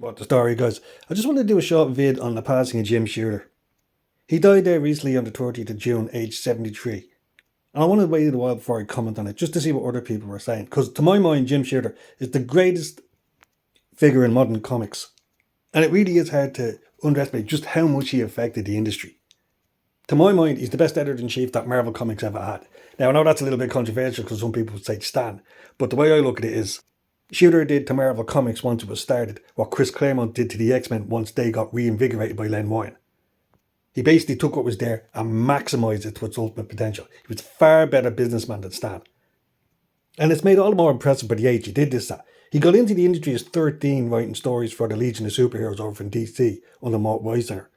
what the story goes. I just wanted to do a short vid on the passing of Jim Shooter. He died there recently on the 30th of June, aged 73. And I wanted to wait a while before I comment on it, just to see what other people were saying. Because to my mind, Jim Shooter is the greatest figure in modern comics. And it really is hard to underestimate just how much he affected the industry. To my mind, he's the best editor-in-chief that Marvel Comics ever had. Now, I know that's a little bit controversial because some people would say Stan. But the way I look at it is, Shooter did to Marvel Comics once it was started what Chris Claremont did to the X-Men once they got reinvigorated by Len Wein. He basically took what was there and maximised it to its ultimate potential. He was a far better businessman than Stan. And it's made all the more impressive by the age he did this at. He got into the industry as 13 writing stories for the Legion of Superheroes over from DC under Mort Weisinger.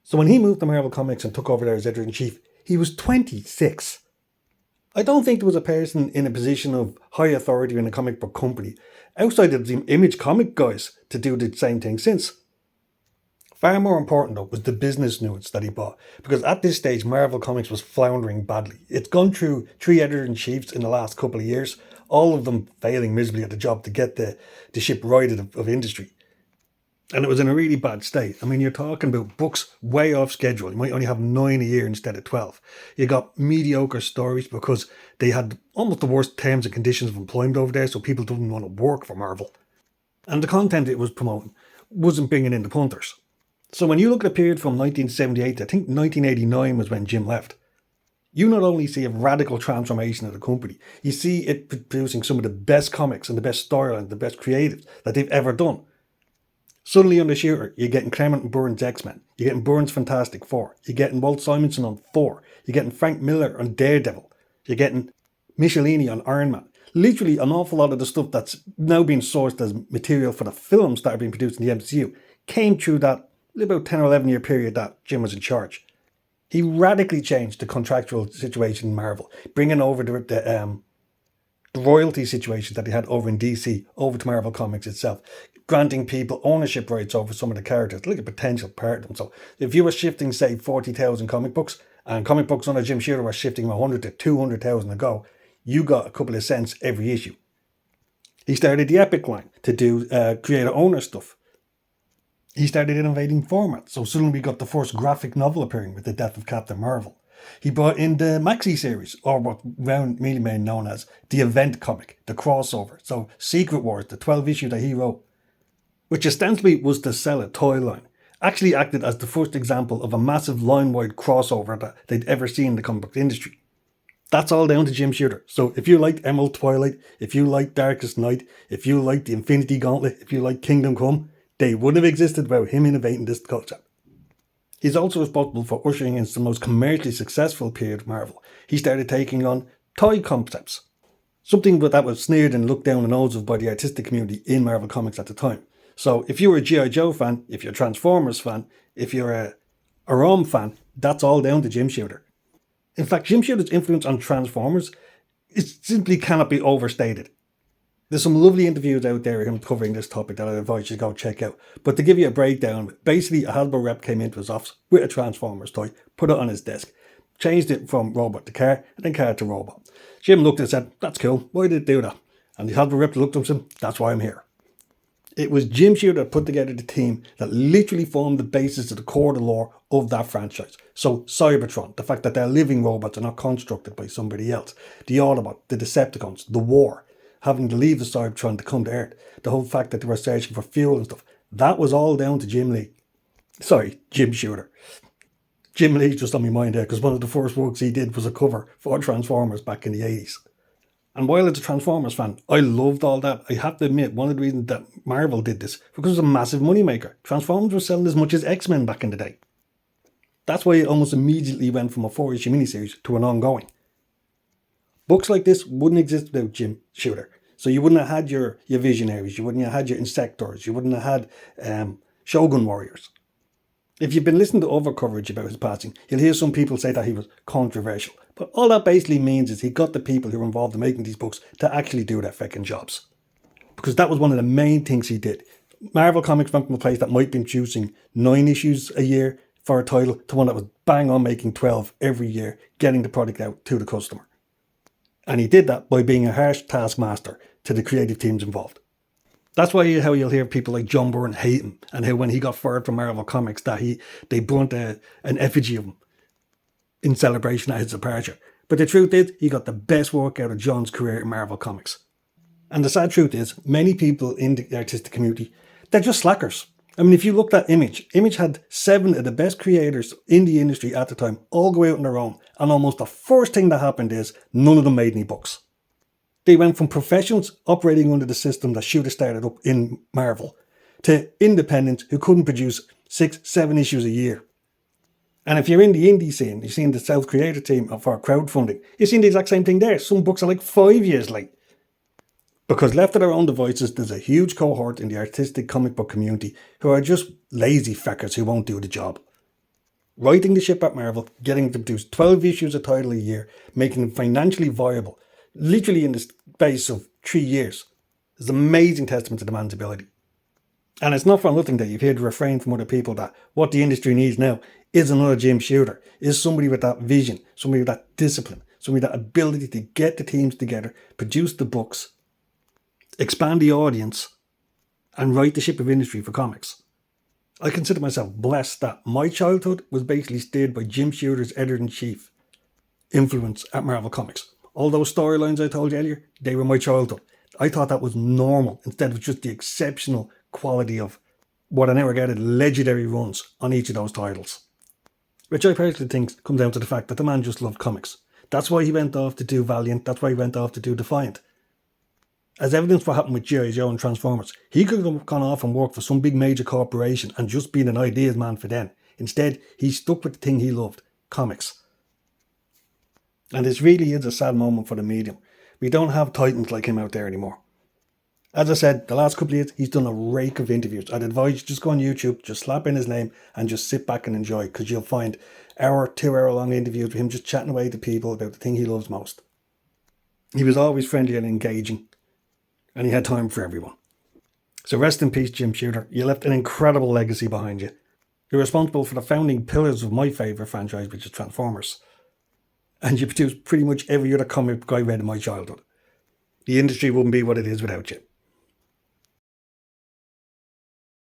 So when he moved to Marvel Comics and took over there as editor-in-chief, he was 26. I don't think there was a person in a position of high authority in a comic book company, outside of the Image comic guys, to do the same thing since. Far more important though was the business nuance that he bought, because at this stage Marvel Comics was floundering badly. It's gone through 3 editor-in-chiefs in the last couple of years, all of them failing miserably at the job to get the ship righted of industry. And it was in a really bad state. I mean, you're talking about books way off schedule. You might only have 9 a year instead of 12. You got mediocre stories because they had almost the worst terms and conditions of employment over there, so people didn't want to work for Marvel. And the content it was promoting wasn't bringing in the punters. So when you look at a period from 1978 to I think 1989 was when Jim left, you not only see a radical transformation of the company, you see it producing some of the best comics and the best storyline, the best creatives that they've ever done. Suddenly on the Shooter, you're getting Claremont and Byrne's X-Men. You're getting Byrne's Fantastic Four. You're getting Walt Simonson on Thor. You're getting Frank Miller on Daredevil. You're getting Michelini on Iron Man. Literally an awful lot of the stuff that's now being sourced as material for the films that are being produced in the MCU came through that about 10 or 11 year period that Jim was in charge. He radically changed the contractual situation in Marvel, bringing over the royalty situation that he had over in DC over to Marvel Comics itself, granting people ownership rights over some of the characters, like a potential part of them. So if you were shifting, say, 40,000 comic books, and comic books under Jim Shooter were shifting 100 to 200,000 a go, you got a couple of cents every issue. He started the Epic line to do creator owner stuff. He started innovating formats, so suddenly we got the first graphic novel appearing with the death of Captain Marvel. He brought in the Maxi series, or what really made known as the event comic, the crossover. So Secret Wars, the 12 issue that he wrote, which ostensibly was to sell a toy line, actually acted as the first example of a massive line-wide crossover that they'd ever seen in the comic book industry. That's all down to Jim Shooter. So if you liked Emerald Twilight, if you liked Darkest Night, if you liked the Infinity Gauntlet, if you liked Kingdom Come, they wouldn't have existed without him innovating this concept. He's also responsible for ushering in the most commercially successful period of Marvel. He started taking on toy concepts, something that was sneered and looked down the nose of by the artistic community in Marvel Comics at the time. So if you were a G.I. Joe fan, if you're a Transformers fan, if you're a ROM fan, that's all down to Jim Shooter. In fact, Jim Shooter's influence on Transformers simply cannot be overstated. There's some lovely interviews out there of him covering this topic that I advise you to go check out. But to give you a breakdown, basically a Hasbro rep came into his office with a Transformers toy, put it on his desk, changed it from robot to car, and then car to robot. Jim looked and said, "That's cool, why did it do that?" And the Hasbro rep looked at him and said, "That's why I'm here." It was Jim Shooter that put together the team that literally formed the basis of the core of the lore of that franchise. So Cybertron, the fact that they're living robots and not constructed by somebody else. The Autobot, the Decepticons, the war, having to leave the Cybertron to come to Earth. The whole fact that they were searching for fuel and stuff. That was all down to Jim Shooter. Jim Lee's just on my mind there because one of the first works he did was a cover for Transformers back in the 80s. And while as a Transformers fan, I loved all that. I have to admit, one of the reasons that Marvel did this, because it was a massive moneymaker. Transformers were selling as much as X-Men back in the day. That's why it almost immediately went from a 4-issue miniseries to an ongoing. Books like this wouldn't exist without Jim Shooter. So you wouldn't have had your Visionaries, you wouldn't have had your Insectors, you wouldn't have had Shogun Warriors. If you've been listening to other coverage about his passing, you'll hear some people say that he was controversial. But all that basically means is he got the people who were involved in making these books to actually do their fucking jobs. Because that was one of the main things he did. Marvel Comics went from a place that might be producing 9 issues a year for a title to one that was bang on making 12 every year, getting the product out to the customer. And he did that by being a harsh taskmaster to the creative teams involved. That's why how you'll hear people like John Byrne hate him, and how when he got fired from Marvel Comics that they burnt an effigy of him in celebration at his departure. But the truth is, he got the best work out of John's career in Marvel Comics. And the sad truth is, many people in the artistic community, they're just slackers. I mean, if you looked at Image had 7 of the best creators in the industry at the time all go out on their own, and almost the first thing that happened is none of them made any books. They went from professionals operating under the system that Shooter started up in Marvel to independents who couldn't produce 6, 7 issues a year. And if you're in the indie scene, you're seeing the self-creator team for crowdfunding, you're seeing the exact same thing there. Some books are like 5 years late. Because left to their own devices, there's a huge cohort in the artistic comic book community who are just lazy feckers who won't do the job. Writing the ship at Marvel, getting them to produce 12 issues a title a year, making them financially viable, literally in the space of 3 years, is an amazing testament to the man's ability. And it's not for nothing that you've heard refrain from other people that what the industry needs now is another Jim Shooter, is somebody with that vision, somebody with that discipline, somebody with that ability to get the teams together, produce the books, expand the audience, and right the ship of industry for comics. I consider myself blessed that my childhood was basically steered by Jim Shooter's editor-in-chief influence at Marvel Comics. All those storylines I told you earlier, they were my childhood. I thought that was normal instead of just the exceptional quality of what I now regarded legendary runs on each of those titles. Which I personally think comes down to the fact that the man just loved comics. That's why he went off to do Valiant, that's why he went off to do Defiant. As evidence for what happened with G.I. Joe and Transformers, he could have gone off and worked for some big major corporation and just been an ideas man for them. Instead, he stuck with the thing he loved, comics. And this really is a sad moment for the medium. We don't have titans like him out there anymore. As I said, the last couple of years, he's done a rake of interviews. I'd advise you just go on YouTube, just slap in his name and just sit back and enjoy, because you'll find 2-hour long interviews with him just chatting away to people about the thing he loves most. He was always friendly and engaging, and he had time for everyone. So rest in peace, Jim Shooter. You left an incredible legacy behind you. You're responsible for the founding pillars of my favourite franchise, which is Transformers. And you produced pretty much every other comic book I read in my childhood. The industry wouldn't be what it is without you.